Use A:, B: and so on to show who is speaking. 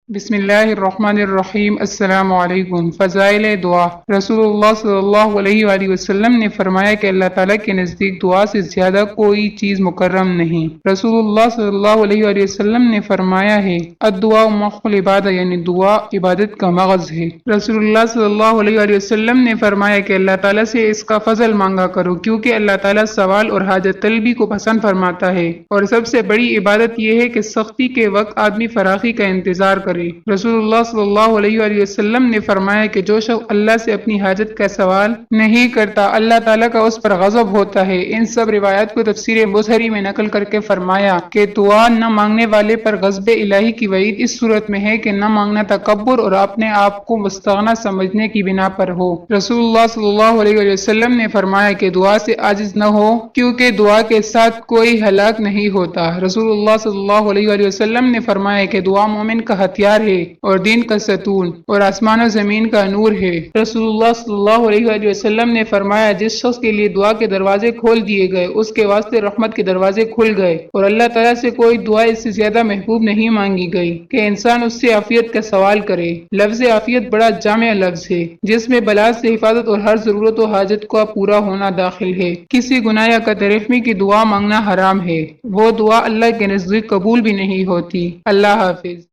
A: بسم اللہ الرحمن الرحیم۔ السلام علیکم۔ فضائل دعا۔ رسول اللہ صلی اللہ علیہ وآلہ وسلم نے فرمایا کہ اللہ تعالیٰ کے نزدیک دعا سے زیادہ کوئی چیز مکرم نہیں۔ رسول اللہ صلی اللہ علیہ وآلہ وسلم نے فرمایا ہے الدعاء مخ العبادہ، یعنی دعا عبادت کا مغز ہے۔ رسول اللہ صلی اللہ علیہ وآلہ وسلم نے فرمایا کہ اللہ تعالیٰ سے اس کا فضل مانگا کرو، کیونکہ اللہ تعالیٰ سوال اور حاجت طلبی کو پسند فرماتا ہے، اور سب سے بڑی عبادت یہ ہے کہ سختی کے وقت آدمی فراخی کا انتظار کرے۔ رسول اللہ صلی اللہ علیہ وآلہ وسلم نے فرمایا کہ جو شخص اللہ سے اپنی حاجت کا سوال نہیں کرتا، اللہ تعالیٰ کا اس پر غضب ہوتا ہے۔ ان سب روایات کو تفسیر مظہری میں نقل کر کے فرمایا کہ دعا نہ مانگنے والے پر غضب الہی کی وعید اس صورت میں ہے کہ نہ مانگنا تکبر اور اپنے آپ کو مستغنی سمجھنے کی بنا پر ہو۔ رسول اللہ صلی اللہ علیہ وآلہ وسلم نے فرمایا کہ دعا سے عاجز نہ ہو، کیونکہ دعا کے ساتھ کوئی ہلاک نہیں ہوتا۔ رسول اللہ صلی اللہ علیہ وآلہ وسلم نے فرمایا کہ دعا مومن کا ہتھیار ہے اور دین کا ستون اور آسمان و زمین کا نور ہے۔ رسول اللہ صلی اللہ علیہ وآلہ وسلم نے فرمایا جس شخص کے لیے دعا کے دروازے کھول دیے گئے اس کے واسطے رحمت کے دروازے کھل گئے، اور اللہ تعالیٰ سے کوئی دعا اس سے زیادہ محبوب نہیں مانگی گئی کہ انسان اس سے عافیت کا سوال کرے۔ لفظ عافیت بڑا جامع لفظ ہے جس میں بلا سے حفاظت اور ہر ضرورت و حاجت کا پورا ہونا داخل ہے۔ کسی گناہ یا قطع کی دعا مانگنا حرام ہے، وہ دعا اللہ کے نزدیک قبول بھی نہیں ہوتی۔ اللہ حافظ۔